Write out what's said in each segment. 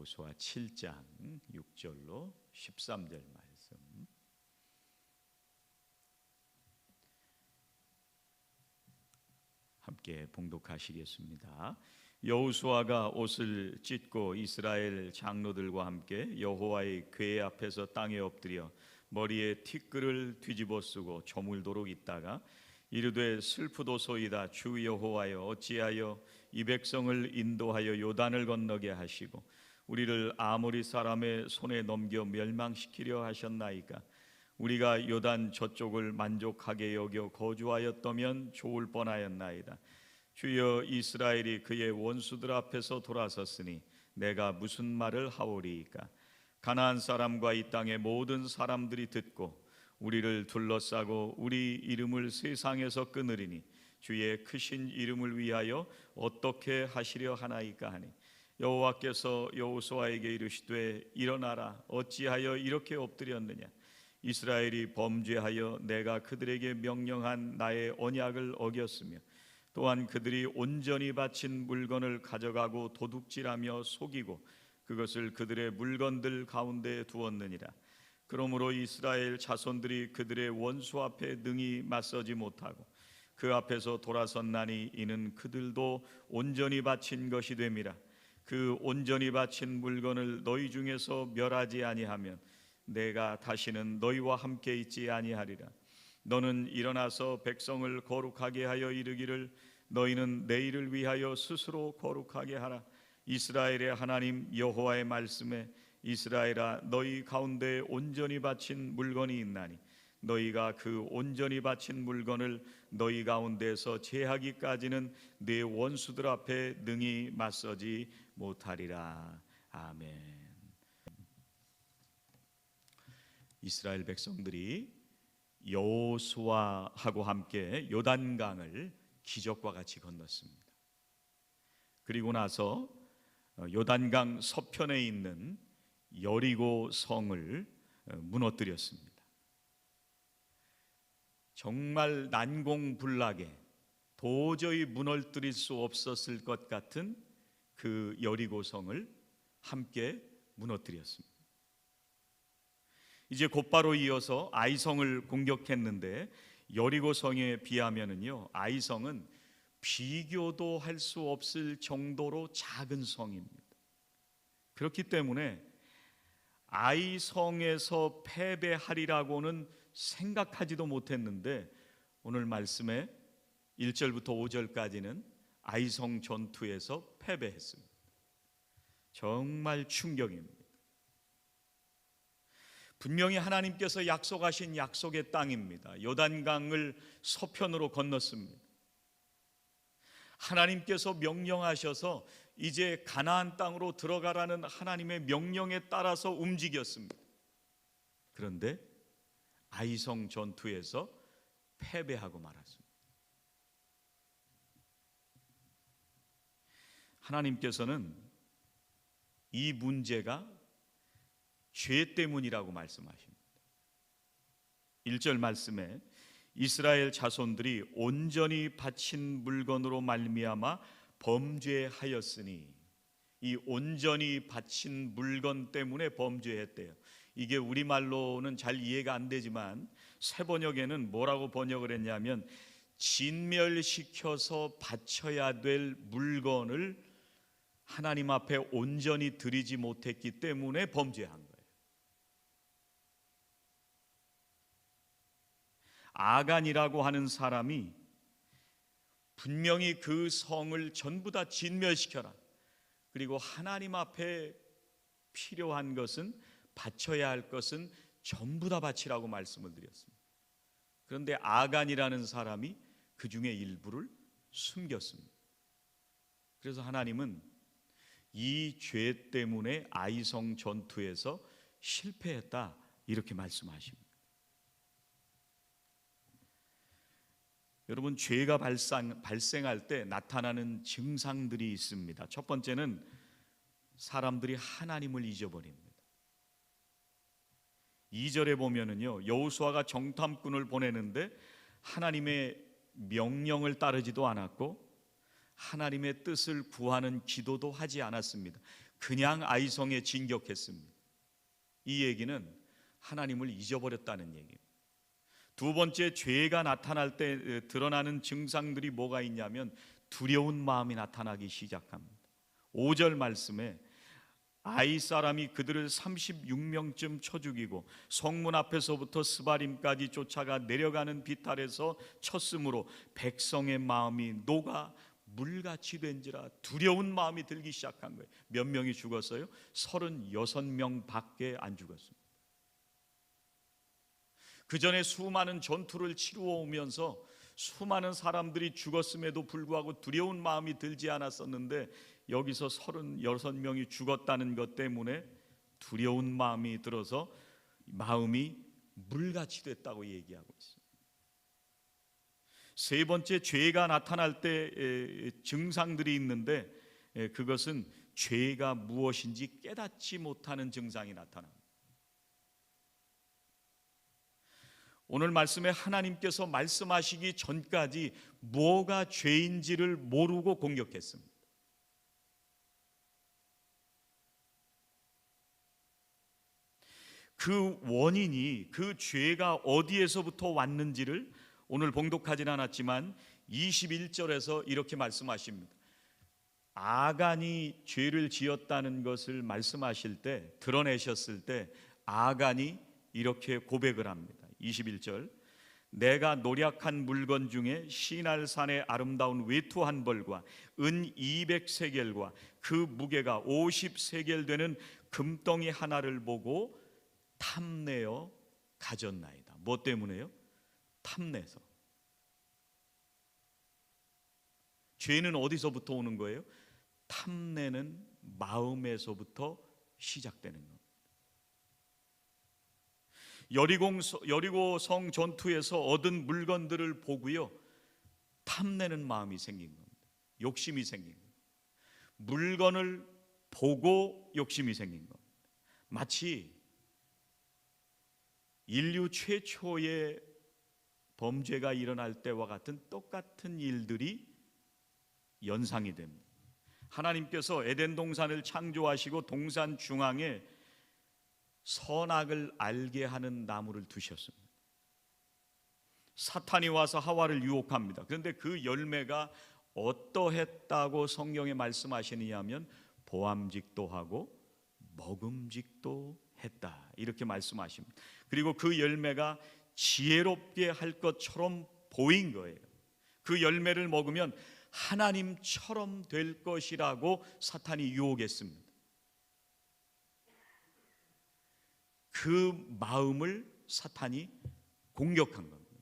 여호수아 7장 6절로 13절 말씀 함께 봉독하시겠습니다. 여호수아가 옷을 찢고 이스라엘 장로들과 함께 여호와의 궤 앞에서 땅에 엎드려 머리에 티끌을 뒤집어 쓰고 저물도록 있다가 이르되 슬프도소이다. 주 여호와여, 어찌하여 이 백성을 인도하여 요단을 건너게 하시고 우리를 아모리 사람의 손에 넘겨 멸망시키려 하셨나이까. 우리가 요단 저쪽을 만족하게 여겨 거주하였다면 좋을 뻔하였나이다. 주여, 이스라엘이 그의 원수들 앞에서 돌아섰으니 내가 무슨 말을 하오리이까. 가나안 사람과 이 땅의 모든 사람들이 듣고 우리를 둘러싸고 우리 이름을 세상에서 끊으리니 주의 크신 이름을 위하여 어떻게 하시려 하나이까 하니, 여호와께서 여호수아에게 이르시되 일어나라. 어찌하여 이렇게 엎드렸느냐. 이스라엘이 범죄하여 내가 그들에게 명령한 나의 언약을 어겼으며 또한 그들이 온전히 바친 물건을 가져가고 도둑질하며 속이고 그것을 그들의 물건들 가운데 두었느니라. 그러므로 이스라엘 자손들이 그들의 원수 앞에 능히 맞서지 못하고 그 앞에서 돌아섰나니 이는 그들도 온전히 바친 것이 됨이라. 그 온전히 바친 물건을 너희 중에서 멸하지 아니하면 내가 다시는 너희와 함께 있지 아니하리라. 너는 일어나서 백성을 거룩하게 하여 이르기를 너희는 내일을 위하여 스스로 거룩하게 하라. 이스라엘의 하나님 여호와의 말씀에 이스라엘아, 너희 가운데 온전히 바친 물건이 있나니 너희가 그 온전히 바친 물건을 너희 가운데서 제하기까지는 네 원수들 앞에 능히 맞서지 못하리라. 아멘. 이스라엘 백성들이 여호수아하고 함께 요단강을 기적과 같이 건넜습니다. 그리고 나서 요단강 서편에 있는 여리고 성을 무너뜨렸습니다. 정말 난공불락에 도저히 무너뜨릴 수 없었을 것 같은 그 여리고 성을 함께 무너뜨렸습니다. 이제 곧바로 이어서 아이성을 공격했는데 여리고 성에 비하면은요, 아이성은 비교도 할 수 없을 정도로 작은 성입니다. 그렇기 때문에 아이성에서 패배하리라고는 생각하지도 못했는데 오늘 말씀에 1절부터 5절까지는 아이성 전투에서 패배했습니다. 정말 충격입니다. 분명히 하나님께서 약속하신 약속의 땅입니다. 요단강을 서편으로 건넜습니다. 하나님께서 명령하셔서 이제 가나안 땅으로 들어가라는 하나님의 명령에 따라서 움직였습니다. 그런데 아이성 전투에서 패배하고 말았습니다. 하나님께서는 이 문제가 죄 때문이라고 말씀하십니다. 1절 말씀에 이스라엘 자손들이 온전히 바친 물건으로 말미암아 범죄하였으니, 이 온전히 바친 물건 때문에 범죄했대요. 이게 우리말로는 잘 이해가 안 되지만 새 번역에는 뭐라고 번역을 했냐면 진멸시켜서 바쳐야 될 물건을 하나님 앞에 온전히 드리지 못했기 때문에 범죄한 거예요. 아간이라고 하는 사람이 분명히 그 성을 전부 다 진멸시켜라, 그리고 하나님 앞에 필요한 것은, 바쳐야 할 것은 전부 다 바치라고 말씀을 드렸습니다. 그런데 아간이라는 사람이 그 중에 일부를 숨겼습니다. 그래서 하나님은 이 죄 때문에 아이성 전투에서 실패했다, 이렇게 말씀하십니다. 여러분, 죄가 발생할 때 나타나는 증상들이 있습니다. 첫 번째는 사람들이 하나님을 잊어버립니다. 2절에 보면은요, 여호수아가 정탐꾼을 보내는데 하나님의 명령을 따르지도 않았고 하나님의 뜻을 구하는 기도도 하지 않았습니다. 그냥 아이성에 진격했습니다. 이 얘기는 하나님을 잊어버렸다는 얘기입니다. 두 번째, 죄가 나타날 때 드러나는 증상들이 뭐가 있냐면 두려운 마음이 나타나기 시작합니다. 5절 말씀에 아이 사람이 그들을 36명쯤 쳐 죽이고 성문 앞에서부터 스바림까지 쫓아가 내려가는 비탈에서 쳤으므로 백성의 마음이 녹아 물같이 된지라. 두려운 마음이 들기 시작한 거예요. 몇 명이 죽었어요? 36명 밖에 안 죽었습니다. 그 전에 수많은 전투를 치루어 오면서 수많은 사람들이 죽었음에도 불구하고 두려운 마음이 들지 않았었는데 여기서 36명이 죽었다는 것 때문에 두려운 마음이 들어서 마음이 물같이 됐다고 얘기하고 있습니다. 세 번째, 죄가 나타날 때 증상들이 있는데 그것은 죄가 무엇인지 깨닫지 못하는 증상이 나타납니다. 오늘 말씀에 하나님께서 말씀하시기 전까지 뭐가 죄인지를 모르고 공격했습니다. 그 원인이, 그 죄가 어디에서부터 왔는지를 오늘 봉독하진 않았지만 21절에서 이렇게 말씀하십니다. 아간이 죄를 지었다는 것을 말씀하실 때, 드러내셨을 때 아간이 이렇게 고백을 합니다. 21절, 내가 노략한 물건 중에 시날산의 아름다운 외투 한 벌과 은 200세겔과 그 무게가 50세겔 되는 금덩이 하나를 보고 탐내어 가졌나이다. 뭐 때문에요? 탐내서. 죄는 어디서부터 오는 거예요? 탐내는 마음에서부터 시작되는 겁니다. 여리고 성 전투에서 얻은 물건들을 보고요, 탐내는 마음이 생긴 겁니다. 욕심이 생긴 겁니다. 물건을 보고 욕심이 생긴 겁니다. 마치 인류 최초의 범죄가 일어날 때와 같은 똑같은 일들이 연상이 됩니다. 하나님께서 에덴 동산을 창조하시고 동산 중앙에 선악을 알게 하는 나무를 두셨습니다. 사탄이 와서 하와를 유혹합니다. 그런데 그 열매가 어떠했다고 성경에 말씀하시느냐 하면 보암직도 하고 먹음직도 했다, 이렇게 말씀하십니다. 그리고 그 열매가 지혜롭게 할 것처럼 보인 거예요. 그 열매를 먹으면 하나님처럼 될 것이라고 사탄이 유혹했습니다. 그 마음을 사탄이 공격한 겁니다.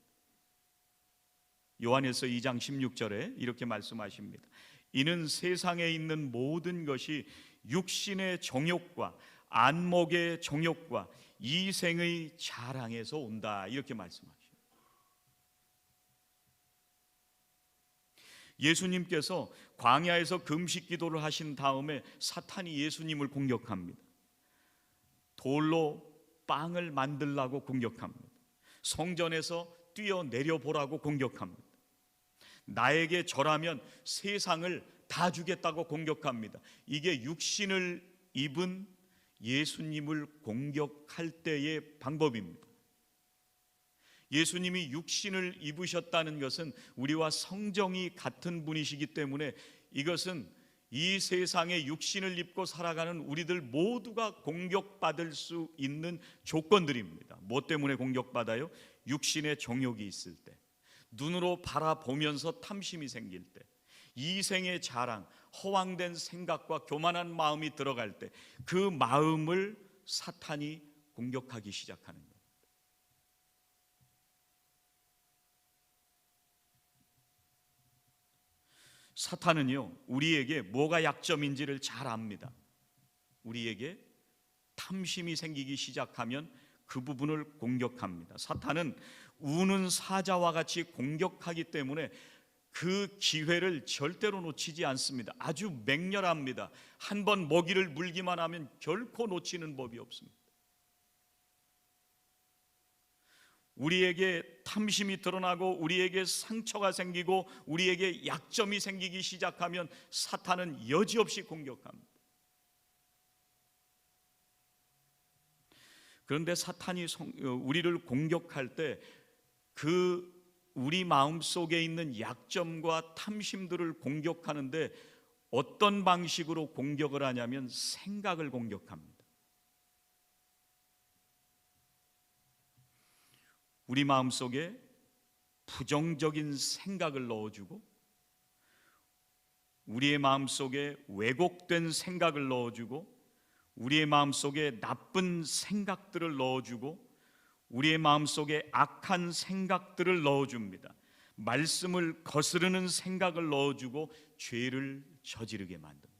요한일서 2장 16절에 이렇게 말씀하십니다. 이는 세상에 있는 모든 것이 육신의 정욕과 안목의 정욕과 이생의 자랑에서 온다, 이렇게 말씀하십니다. 예수님께서 광야에서 금식 기도를 하신 다음에 사탄이 예수님을 공격합니다. 돌로 빵을 만들라고 공격합니다. 성전에서 뛰어내려 보라고 공격합니다. 나에게 절하면 세상을 다 주겠다고 공격합니다. 이게 육신을 입은 예수님을 공격할 때의 방법입니다. 예수님이 육신을 입으셨다는 것은 우리와 성정이 같은 분이시기 때문에 이것은 이 세상에 육신을 입고 살아가는 우리들 모두가 공격받을 수 있는 조건들입니다. 뭐 때문에 공격받아요? 육신의 정욕이 있을 때, 눈으로 바라보면서 탐심이 생길 때, 이생의 자랑, 허황된 생각과 교만한 마음이 들어갈 때, 그 마음을 사탄이 공격하기 시작하는 겁니다. 사탄은요, 우리에게 뭐가 약점인지를 잘 압니다. 우리에게 탐심이 생기기 시작하면 그 부분을 공격합니다. 사탄은 우는 사자와 같이 공격하기 때문에 그 기회를 절대로 놓치지 않습니다. 아주 맹렬합니다. 한번 먹이를 물기만 하면 결코 놓치는 법이 없습니다. 우리에게 탐심이 드러나고 우리에게 상처가 생기고 우리에게 약점이 생기기 시작하면 사탄은 여지없이 공격합니다. 그런데 사탄이 우리를 공격할 때 그 우리 마음속에 있는 약점과 탐심들을 공격하는데 어떤 방식으로 공격을 하냐면 생각을 공격합니다. 우리 마음속에 부정적인 생각을 넣어주고 우리의 마음속에 왜곡된 생각을 넣어주고 우리의 마음속에 나쁜 생각들을 넣어주고 우리의 마음속에 악한 생각들을 넣어줍니다. 말씀을 거스르는 생각을 넣어주고 죄를 저지르게 만듭니다.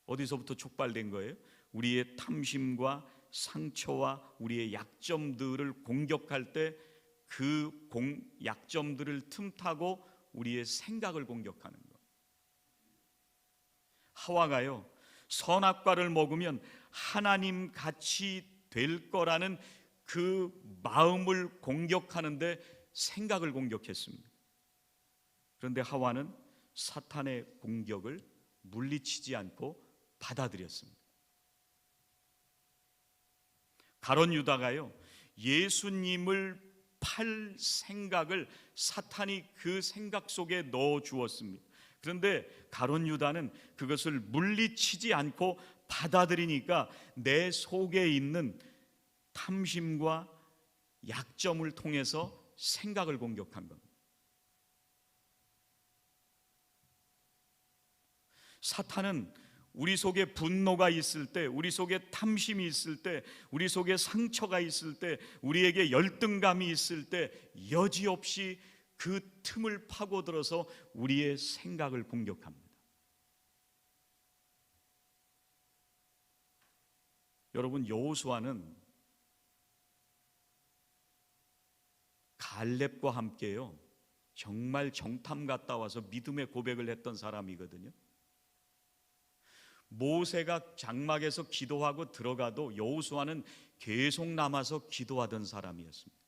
어디서부터 촉발된 거예요? 우리의 탐심과 상처와 우리의 약점들을 공격할 때 그 약점들을 틈타고 우리의 생각을 공격하는 것. 하와가요, 선악과를 먹으면 하나님 같이 될 거라는 그 마음을 공격하는데 생각을 공격했습니다. 그런데 하와는 사탄의 공격을 물리치지 않고 받아들였습니다. 가룟 유다가요, 예수님을 팔 생각을 사탄이 그 생각 속에 넣어 주었습니다. 그런데 가룟 유다는 그것을 물리치지 않고 받아들이니까 내 속에 있는 탐심과 약점을 통해서 생각을 공격한 겁니다. 사탄은 우리 속에 분노가 있을 때, 우리 속에 탐심이 있을 때, 우리 속에 상처가 있을 때, 우리에게 열등감이 있을 때 여지없이 그 틈을 파고들어서 우리의 생각을 공격합니다. 여러분, 여호수아는 갈렙과 함께요, 정말 정탐 갔다 와서 믿음의 고백을 했던 사람이거든요. 모세가 장막에서 기도하고 들어가도 여호수아는 계속 남아서 기도하던 사람이었습니다.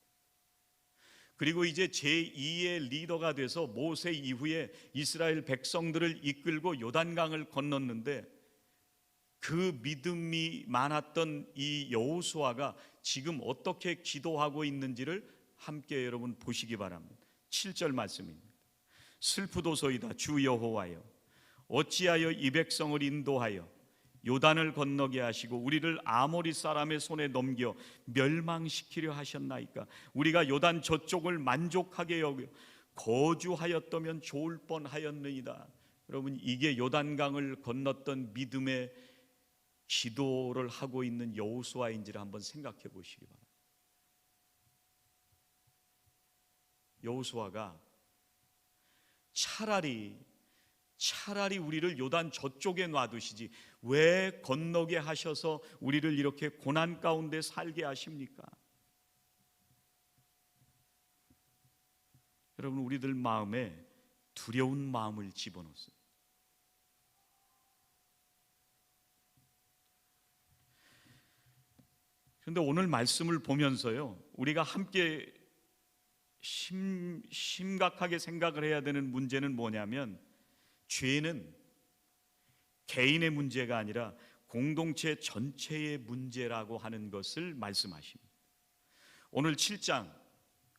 그리고 이제 제2의 리더가 돼서 모세 이후에 이스라엘 백성들을 이끌고 요단강을 건넜는데 그 믿음이 많았던 이 여호수아가 지금 어떻게 기도하고 있는지를 함께 여러분 보시기 바랍니다. 7절 말씀입니다. 슬프도소이다 주 여호와여, 어찌하여 이 백성을 인도하여 요단을 건너게 하시고 우리를 아모리 사람의 손에 넘겨 멸망시키려 하셨나이까. 우리가 요단 저쪽을 만족하게 여겨 거주하였다면 좋을 뻔하였느니라. 여러분, 이게 요단강을 건넜던 믿음의 기도를 하고 있는 여호수아인지를 한번 생각해 보시기 바랍니다. 여호수아가 차라리 우리를 요단 저쪽에 놔두시지 왜 건너게 하셔서 우리를 이렇게 고난 가운데 살게 하십니까? 여러분, 우리들 마음에 두려운 마음을 집어넣었어요. 그런데 오늘 말씀을 보면서요, 우리가 함께 심각하게 생각을 해야 되는 문제는 뭐냐면, 죄는 개인의 문제가 아니라 공동체 전체의 문제라고 하는 것을 말씀하십니다. 오늘 7장,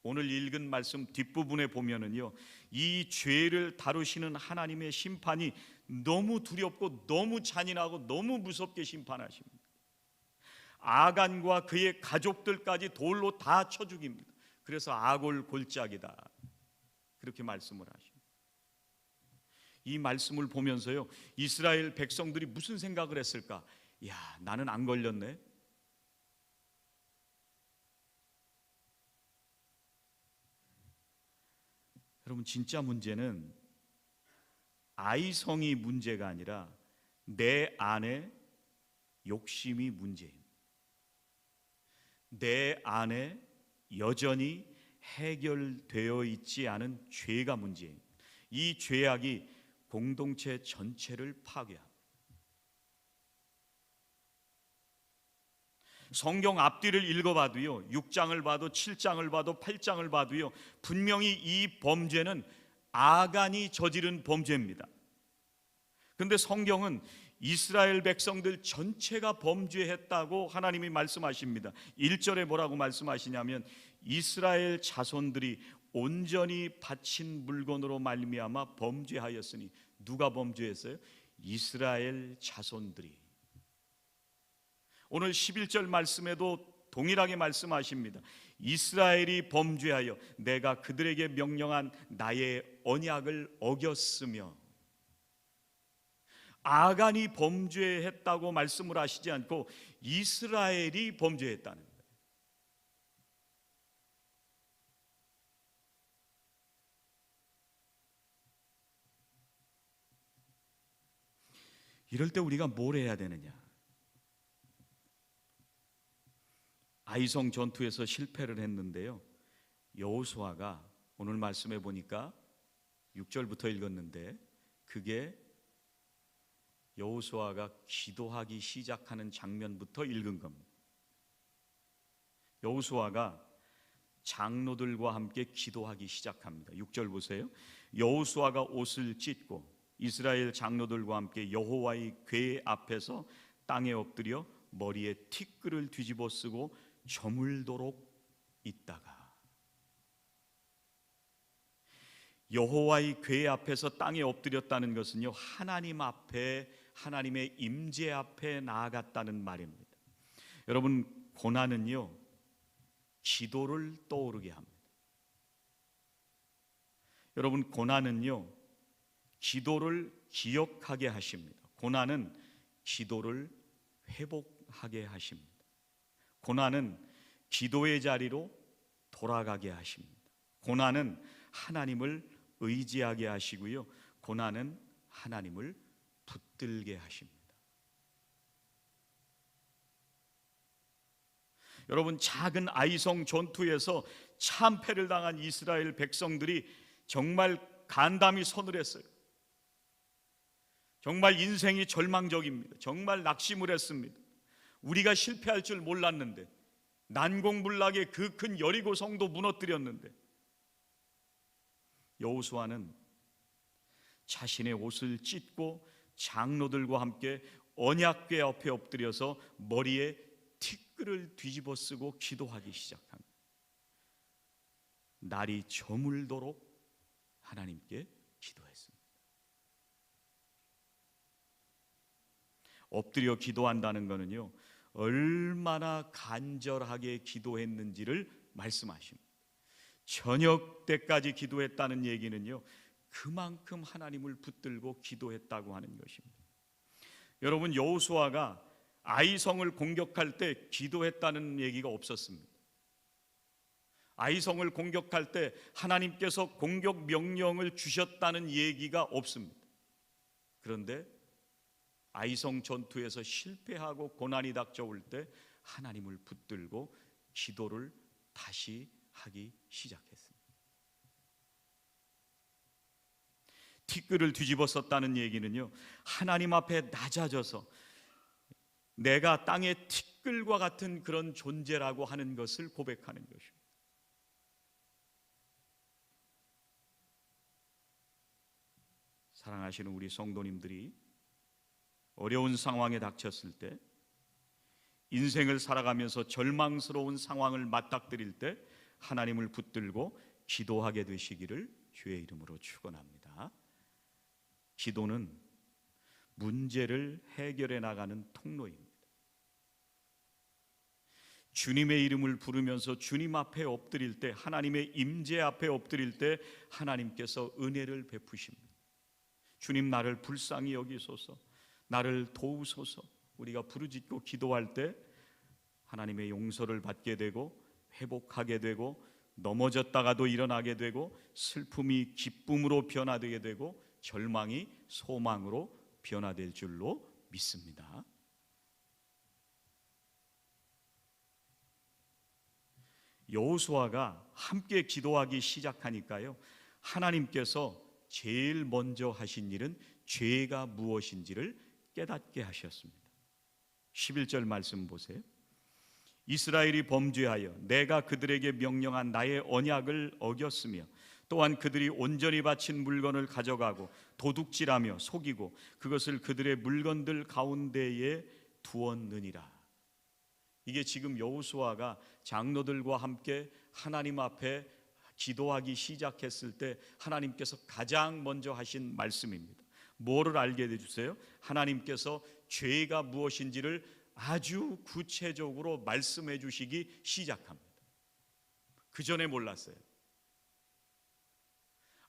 오늘 읽은 말씀 뒷부분에 보면은요, 이 죄를 다루시는 하나님의 심판이 너무 두렵고 너무 잔인하고 너무 무섭게 심판하십니다. 아간과 그의 가족들까지 돌로 다 쳐 죽입니다. 그래서 아골 골짜기다, 그렇게 말씀을 하십니다. 이 말씀을 보면서요, 이스라엘 백성들이 무슨 생각을 했을까? 야, 나는 안 걸렸네. 여러분, 진짜 문제는 아이성이 문제가 아니라 내 안에 욕심이 문제입니다. 내 안에 여전히 해결되어 있지 않은 죄가 문제입니다. 이 죄악이 공동체 전체를 파괴합니다. 성경 앞뒤를 읽어봐도요, 6장을 봐도 7장을 봐도 8장을 봐도요, 분명히 이 범죄는 아간이 저지른 범죄입니다. 그런데 성경은 이스라엘 백성들 전체가 범죄했다고 하나님이 말씀하십니다. 1절에 뭐라고 말씀하시냐면 이스라엘 자손들이 온전히 바친 물건으로 말미암아 범죄하였으니. 누가 범죄했어요? 이스라엘 자손들이. 오늘 11절 말씀에도 동일하게 말씀하십니다. 이스라엘이 범죄하여 내가 그들에게 명령한 나의 언약을 어겼으며. 아간이 범죄했다고 말씀을 하시지 않고 이스라엘이 범죄했다는 거예요. 이럴 때 우리가 뭘 해야 되느냐? 아이성 전투에서 실패를 했는데요, 여호수아가 오늘 말씀해 보니까 6절부터 읽었는데 그게 여호수아가 기도하기 시작하는 장면부터 읽은 겁니다. 여호수아가 장로들과 함께 기도하기 시작합니다. 6절 보세요. 여호수아가 옷을 찢고 이스라엘 장로들과 함께 여호와의 궤 앞에서 땅에 엎드려 머리에 티끌을 뒤집어 쓰고 저물도록 있다가. 여호와의 궤 앞에서 땅에 엎드렸다는 것은요, 하나님 앞에, 하나님의 임재 앞에 나아갔다는 말입니다. 여러분, 고난은요 기도를 떠오르게 합니다. 여러분, 고난은요 기도를 기억하게 하십니다. 고난은 기도를 회복하게 하십니다. 고난은 기도의 자리로 돌아가게 하십니다. 고난은 하나님을 의지하게 하시고요, 고난은 하나님을 붙들게 하십니다. 여러분, 작은 아이성 전투에서 참패를 당한 이스라엘 백성들이 정말 간담이 서늘했어요. 정말 인생이 절망적입니다. 정말 낙심을 했습니다. 우리가 실패할 줄 몰랐는데, 난공불락의 그 큰 여리고 성도 무너뜨렸는데, 여호수아는 자신의 옷을 찢고 장로들과 함께 언약궤 앞에 엎드려서 머리에 티끌을 뒤집어 쓰고 기도하기 시작합니다. 날이 저물도록 하나님께 기도했습니다. 엎드려 기도한다는 것은요, 얼마나 간절하게 기도했는지를 말씀하십니다. 저녁 때까지 기도했다는 얘기는요, 그만큼 하나님을 붙들고 기도했다고 하는 것입니다. 여러분, 여호수아가 아이성을 공격할 때 기도했다는 얘기가 없었습니다. 아이성을 공격할 때 하나님께서 공격 명령을 주셨다는 얘기가 없습니다. 그런데 아이성 전투에서 실패하고 고난이 닥쳐올 때 하나님을 붙들고 기도를 다시 하기 시작했습니다. 티끌을 뒤집어 썼다는 얘기는요, 하나님 앞에 낮아져서 내가 땅의 티끌과 같은 그런 존재라고 하는 것을 고백하는 것입니다. 사랑하시는 우리 성도님들이 어려운 상황에 닥쳤을 때, 인생을 살아가면서 절망스러운 상황을 맞닥뜨릴 때 하나님을 붙들고 기도하게 되시기를 주의 이름으로 축원합니다. 기도는 문제를 해결해 나가는 통로입니다. 주님의 이름을 부르면서 주님 앞에 엎드릴 때, 하나님의 임재 앞에 엎드릴 때 하나님께서 은혜를 베푸십니다. 주님, 나를 불쌍히 여기소서, 나를 도우소서. 우리가 부르짖고 기도할 때 하나님의 용서를 받게 되고 회복하게 되고, 넘어졌다가도 일어나게 되고, 슬픔이 기쁨으로 변화되게 되고, 절망이 소망으로 변화될 줄로 믿습니다. 여호수아가 함께 기도하기 시작하니까요, 하나님께서 제일 먼저 하신 일은 죄가 무엇인지를 깨닫게 하셨습니다. 11절 말씀 보세요. 이스라엘이 범죄하여 내가 그들에게 명령한 나의 언약을 어겼으며 또한 그들이 온전히 바친 물건을 가져가고 도둑질하며 속이고 그것을 그들의 물건들 가운데에 두었느니라. 이게 지금 여호수아가 장로들과 함께 하나님 앞에 기도하기 시작했을 때 하나님께서 가장 먼저 하신 말씀입니다. 뭐를 알게 해주세요? 하나님께서 죄가 무엇인지를 아주 구체적으로 말씀해 주시기 시작합니다. 그 전에 몰랐어요.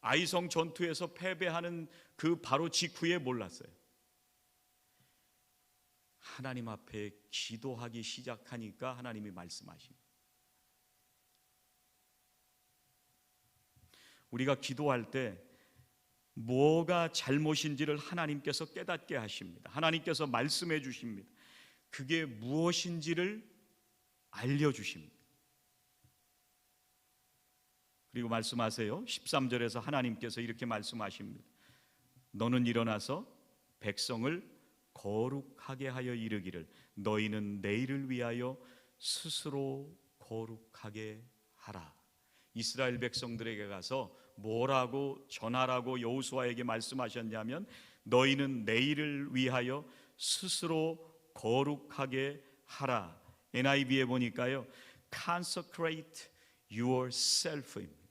아이성 전투에서 패배하는 그 바로 직후에 몰랐어요. 하나님 앞에 기도하기 시작하니까 하나님이 말씀하십니다. 우리가 기도할 때 뭐가 잘못인지를 하나님께서 깨닫게 하십니다. 하나님께서 말씀해 주십니다. 그게 무엇인지를 알려주십니다. 그리고 말씀하세요. 13절에서 하나님께서 이렇게 말씀하십니다. 너는 일어나서 백성을 거룩하게 하여 이르기를 너희는 내일을 위하여 스스로 거룩하게 하라. 이스라엘 백성들에게 가서 뭐라고 전하라고 여호수아에게 말씀하셨냐면 너희는 내일을 위하여 스스로 거룩하게 하라. NIV에 보니까요, consecrate yourself입니다.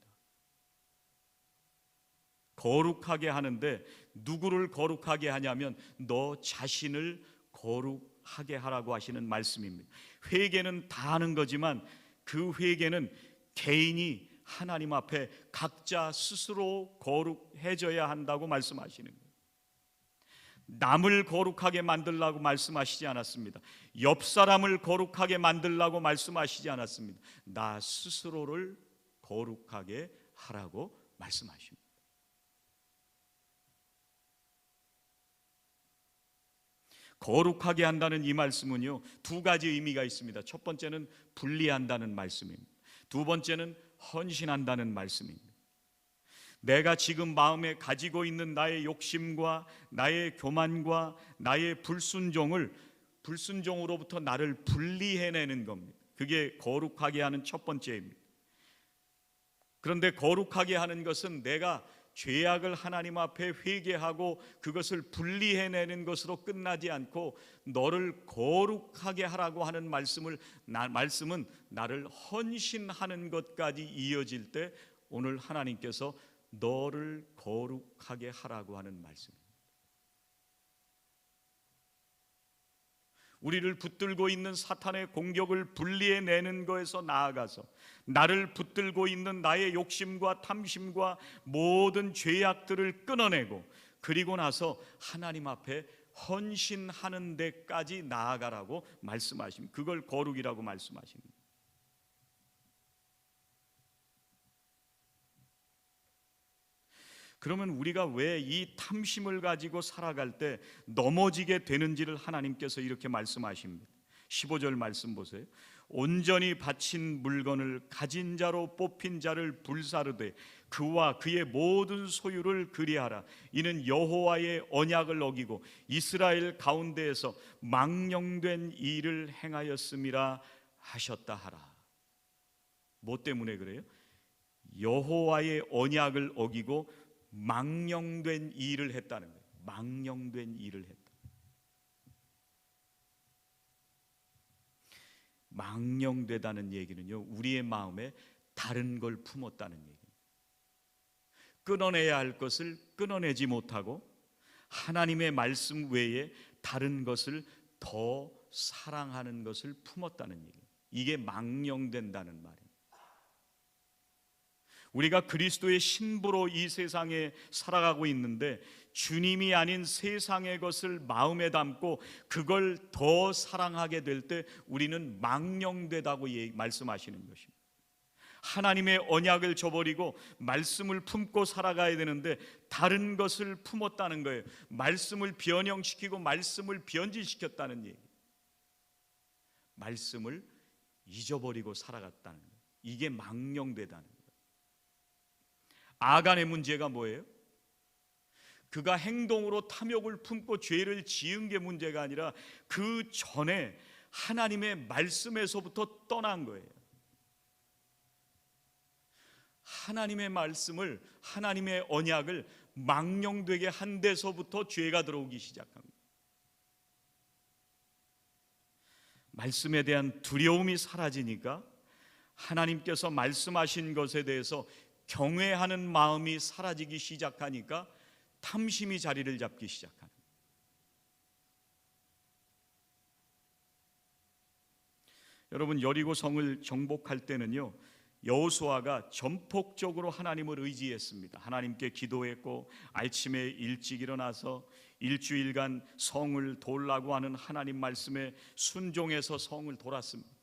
거룩하게 하는데 누구를 거룩하게 하냐면 너 자신을 거룩하게 하라고 하시는 말씀입니다. 회개는 다 하는 거지만 그 회개는 개인이 하나님 앞에 각자 스스로 거룩해져야 한다고 말씀하시는 거예요. 남을 거룩하게 만들라고 말씀하시지 않았습니다. 옆 사람을 거룩하게 만들라고 말씀하시지 않았습니다. 나 스스로를 거룩하게 하라고 말씀하십니다. 거룩하게 한다는 이 말씀은요, 두 가지 의미가 있습니다. 첫 번째는 분리한다는 말씀입니다. 두 번째는 헌신한다는 말씀입니다. 내가 지금 마음에 가지고 있는 나의 욕심과 나의 교만과 나의 불순종으로부터 나를 분리해내는 겁니다. 그게 거룩하게 하는 첫 번째입니다. 그런데 거룩하게 하는 것은 내가 죄악을 하나님 앞에 회개하고 그것을 분리해내는 것으로 끝나지 않고 너를 거룩하게 하라고 하는 말씀은 나를 헌신하는 것까지 이어질 때 오늘 하나님께서 너를 거룩하게 하라고 하는 말씀입니다. 우리를 붙들고 있는 사탄의 공격을 분리해내는 것에서 나아가서 나를 붙들고 있는 나의 욕심과 탐심과 모든 죄악들을 끊어내고 그리고 나서 하나님 앞에 헌신하는 데까지 나아가라고 말씀하십니다. 그걸 거룩이라고 말씀하십니다. 그러면 우리가 왜 이 탐심을 가지고 살아갈 때 넘어지게 되는지를 하나님께서 이렇게 말씀하십니다. 15절 말씀 보세요. 온전히 바친 물건을 가진 자로 뽑힌 자를 불사르되 그와 그의 모든 소유를 그리하라. 이는 여호와의 언약을 어기고 이스라엘 가운데에서 망령된 일을 행하였음이라 하셨다 하라. 뭐 때문에 그래요? 여호와의 언약을 어기고 망령된 일을 했다는 거예요. 망령된 일을 했다. 망령되다는 얘기는요, 우리의 마음에 다른 걸 품었다는 얘기입니다. 끊어내야 할 것을 끊어내지 못하고 하나님의 말씀 외에 다른 것을 더 사랑하는 것을 품었다는 얘기입니다. 이게 망령된다는 말이에요. 우리가 그리스도의 신부로 이 세상에 살아가고 있는데 주님이 아닌 세상의 것을 마음에 담고 그걸 더 사랑하게 될 때 우리는 망령되다고 말씀하시는 것입니다. 하나님의 언약을 저버리고 말씀을 품고 살아가야 되는데 다른 것을 품었다는 거예요. 말씀을 변형시키고 말씀을 변질시켰다는 얘기. 말씀을 잊어버리고 살아갔다는 거예요. 이게 망령되다는 거예요. 아간의 문제가 뭐예요? 그가 행동으로 탐욕을 품고 죄를 지은 게 문제가 아니라 그 전에 하나님의 말씀에서부터 떠난 거예요. 하나님의 말씀을, 하나님의 언약을 망령되게 한 데서부터 죄가 들어오기 시작합니다. 말씀에 대한 두려움이 사라지니까 하나님께서 말씀하신 것에 대해서 경외하는 마음이 사라지기 시작하니까 탐심이 자리를 잡기 시작하는 거예요. 여러분, 여리고 성을 정복할 때는요, 여호수아가 전폭적으로 하나님을 의지했습니다. 하나님께 기도했고 아침에 일찍 일어나서 일주일간 성을 돌라고 하는 하나님 말씀에 순종해서 성을 돌았습니다.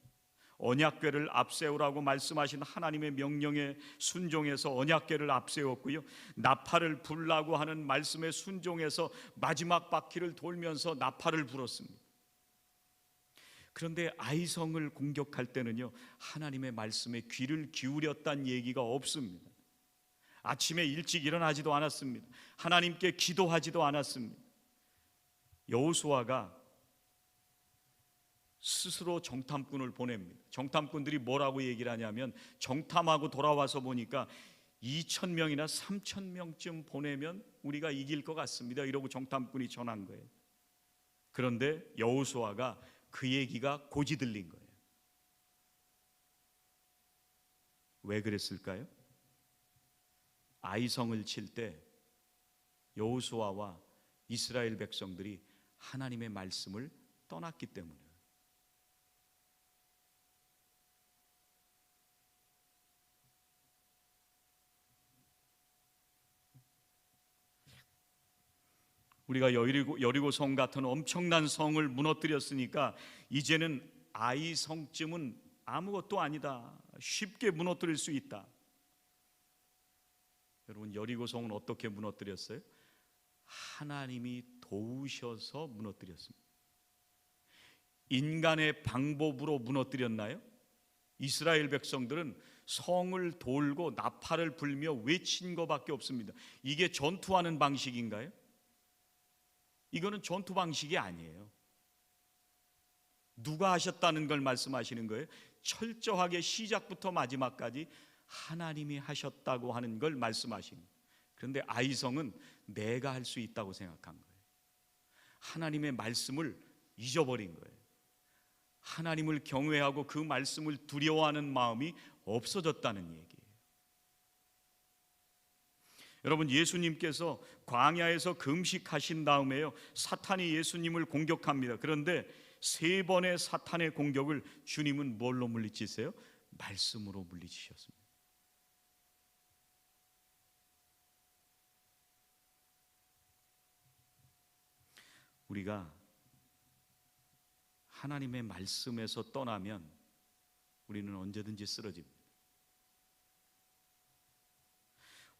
언약궤를 앞세우라고 말씀하신 하나님의 명령에 순종해서 언약궤를 앞세웠고요, 나팔을 불라고 하는 말씀에 순종해서 마지막 바퀴를 돌면서 나팔을 불었습니다. 그런데 아이성을 공격할 때는요, 하나님의 말씀에 귀를 기울였다는 얘기가 없습니다. 아침에 일찍 일어나지도 않았습니다. 하나님께 기도하지도 않았습니다. 여호수아가 스스로 정탐꾼을 보냅니다. 정탐꾼들이 뭐라고 얘기를 하냐면, 정탐하고 돌아와서 보니까 2,000명이나 3,000명쯤 보내면 우리가 이길 것 같습니다, 이러고 정탐꾼이 전한 거예요. 그런데 여호수아가 그 얘기가 고지 들린 거예요. 왜 그랬을까요? 아이성을 칠 때 여호수아와 이스라엘 백성들이 하나님의 말씀을 떠났기 때문에. 우리가 여리고성 같은 엄청난 성을 무너뜨렸으니까 이제는 아이성쯤은 아무것도 아니다, 쉽게 무너뜨릴 수 있다. 여러분, 여리고성은 어떻게 무너뜨렸어요? 하나님이 도우셔서 무너뜨렸습니다. 인간의 방법으로 무너뜨렸나요? 이스라엘 백성들은 성을 돌고 나팔을 불며 외친 것밖에 없습니다. 이게 전투하는 방식인가요? 이거는 전투 방식이 아니에요. 누가 하셨다는 걸 말씀하시는 거예요? 철저하게 시작부터 마지막까지 하나님이 하셨다고 하는 걸 말씀하신 거예요. 그런데 아이성은 내가 할 수 있다고 생각한 거예요. 하나님의 말씀을 잊어버린 거예요. 하나님을 경외하고 그 말씀을 두려워하는 마음이 없어졌다는 얘기예요. 여러분, 예수님께서 광야에서 금식하신 다음에요, 사탄이 예수님을 공격합니다. 그런데 3번의 사탄의 공격을 주님은 뭘로 물리치세요? 말씀으로 물리치셨습니다. 우리가 하나님의 말씀에서 떠나면 우리는 언제든지 쓰러집니다.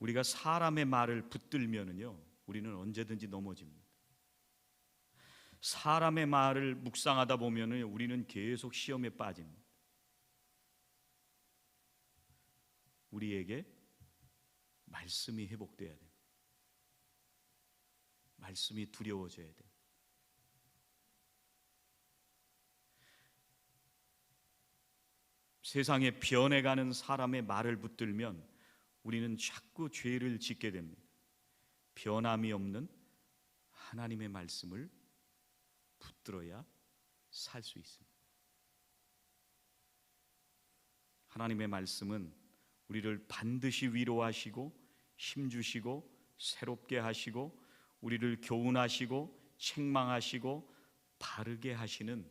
우리가 사람의 말을 붙들면은요, 우리는 언제든지 넘어집니다. 사람의 말을 묵상하다 보면은 우리는 계속 시험에 빠집니다. 우리에게 말씀이 회복돼야 돼요. 말씀이 두려워져야 돼요. 세상에 변해가는 사람의 말을 붙들면 우리는 자꾸 죄를 짓게 됩니다. 변함이 없는 하나님의 말씀을 붙들어야 살 수 있습니다. 하나님의 말씀은 우리를 반드시 위로하시고 힘주시고 새롭게 하시고 우리를 교훈하시고 책망하시고 바르게 하시는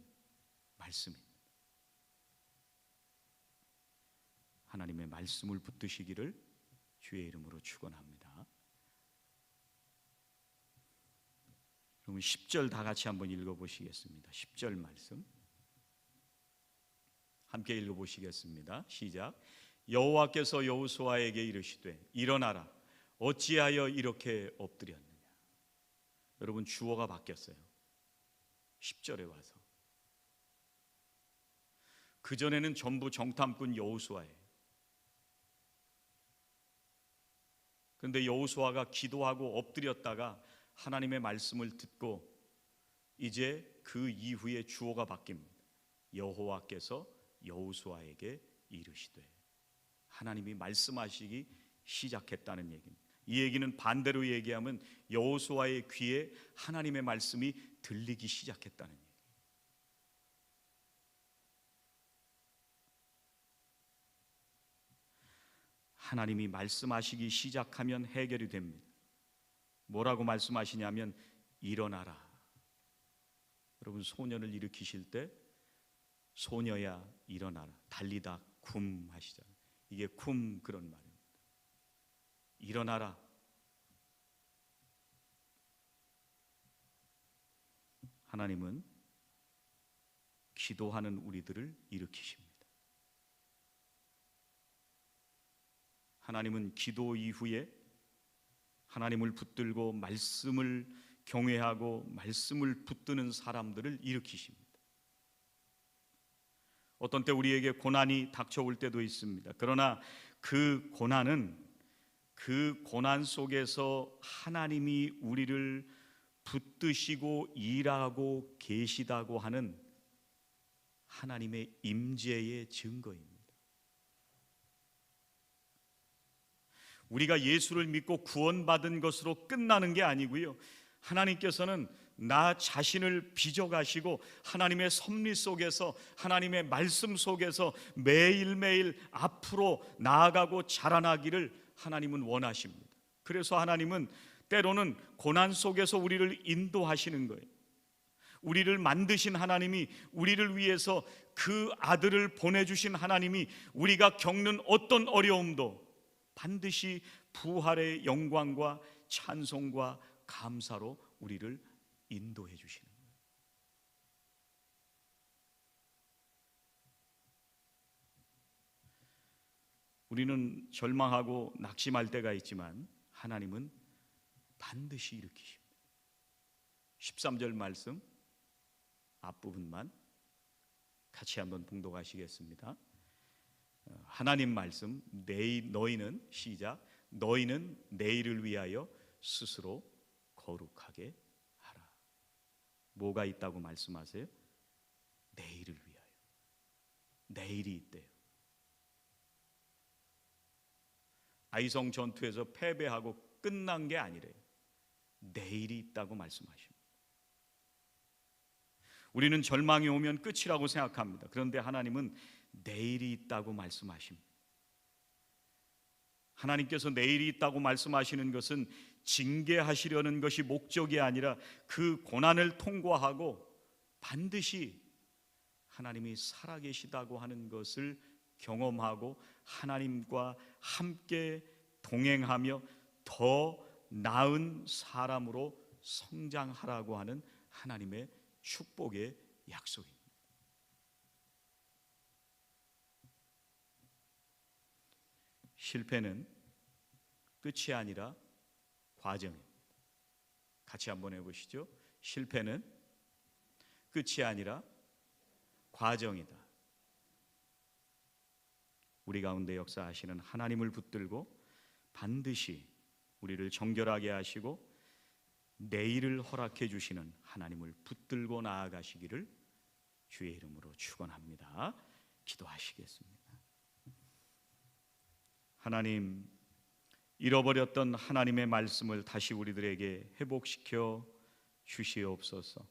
말씀입니다. 하나님의 말씀을 붙드시기를 주의 이름으로 축원합니다. 그럼 10절 다 같이 한번 읽어보시겠습니다. 10절 말씀 함께 읽어보시겠습니다. 시작. 여호와께서 여호수아에게 이르시되 일어나라, 어찌하여 이렇게 엎드렸느냐. 여러분, 주어가 바뀌었어요. 10절에 와서. 그전에는 전부 정탐꾼 여호수아예요. 그런데 여호수아가 기도하고 엎드렸다가 하나님의 말씀을 듣고 이제 그 이후에 주어가 바뀝니다. 여호와께서 여호수아에게 이르시되. 하나님이 말씀하시기 시작했다는 얘기입니다. 이 얘기는 반대로 얘기하면 여호수아의 귀에 하나님의 말씀이 들리기 시작했다는 얘기예요. 하나님이 말씀하시기 시작하면 해결이 됩니다. 뭐라고 말씀하시냐면 일어나라. 여러분, 소년을 일으키실 때 소녀야 일어나라, 달리다 굼 하시잖아요. 이게 굼 그런 말입니다. 일어나라. 하나님은 기도하는 우리들을 일으키십니다. 하나님은 기도 이후에 하나님을 붙들고 말씀을 경외하고 말씀을 붙드는 사람들을 일으키십니다. 어떤 때 우리에게 고난이 닥쳐올 때도 있습니다. 그러나 그 고난 속에서 하나님이 우리를 붙드시고 일하고 계시다고 하는 하나님의 임재의 증거입니다. 우리가 예수를 믿고 구원받은 것으로 끝나는 게 아니고요, 하나님께서는 나 자신을 빚어가시고 하나님의 섭리 속에서, 하나님의 말씀 속에서 매일매일 앞으로 나아가고 자라나기를 하나님은 원하십니다. 그래서 하나님은 때로는 고난 속에서 우리를 인도하시는 거예요. 우리를 만드신 하나님이, 우리를 위해서 그 아들을 보내주신 하나님이 우리가 겪는 어떤 어려움도 반드시 부활의 영광과 찬송과 감사로 우리를 인도해 주시는 거예요. 우리는 절망하고 낙심할 때가 있지만 하나님은 반드시 일으키십니다. 13절 말씀 앞부분만 같이 한번 봉독하시겠습니다. 하나님 말씀, 너희는 시작, 너희는 내일을 위하여 스스로 거룩하게 하라. 뭐가 있다고 말씀하세요? 내일을 위하여. 내일이 있대요. 아이성 전투에서 패배하고 끝난 게 아니래요. 내일이 있다고 말씀하십니다. 우리는 절망이 오면 끝이라고 생각합니다. 그런데 하나님은 내일이 있다고 말씀하십니다. 하나님께서 내일이 있다고 말씀하시는 것은 징계하시려는 것이 목적이 아니라 그 고난을 통과하고 반드시 하나님이 살아계시다고 하는 것을 경험하고 하나님과 함께 동행하며 더 나은 사람으로 성장하라고 하는 하나님의 축복의 약속입니다. 실패는 끝이 아니라 과정입니다. 같이 한번 해보시죠. 실패는 끝이 아니라 과정이다. 우리 가운데 역사하시는 하나님을 붙들고 반드시 우리를 정결하게 하시고 내일을 허락해 주시는 하나님을 붙들고 나아가시기를 주의 이름으로 축원합니다. 기도하시겠습니다. 하나님, 잃어버렸던 하나님의 말씀을 다시 우리들에게 회복시켜 주시옵소서.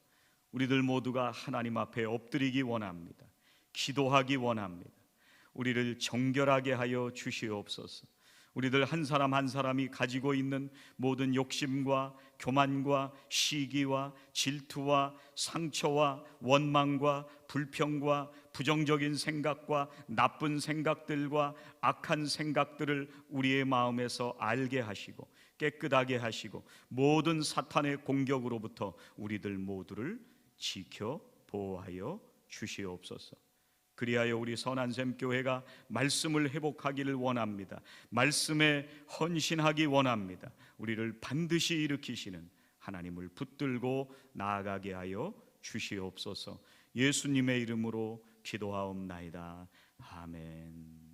우리들 모두가 하나님 앞에 엎드리기 원합니다. 기도하기 원합니다. 우리를 정결하게 하여 주시옵소서. 우리들 한 사람 한 사람이 가지고 있는 모든 욕심과 교만과 시기와 질투와 상처와 원망과 불평과 부정적인 생각과 나쁜 생각들과 악한 생각들을 우리의 마음에서 알게 하시고 깨끗하게 하시고 모든 사탄의 공격으로부터 우리들 모두를 지켜 보호하여 주시옵소서. 그리하여 우리 선한샘 교회가 말씀을 회복하기를 원합니다. 말씀에 헌신하기 원합니다. 우리를 반드시 일으키시는 하나님을 붙들고 나아가게 하여 주시옵소서. 예수님의 이름으로 기도하옵나이다. 아멘.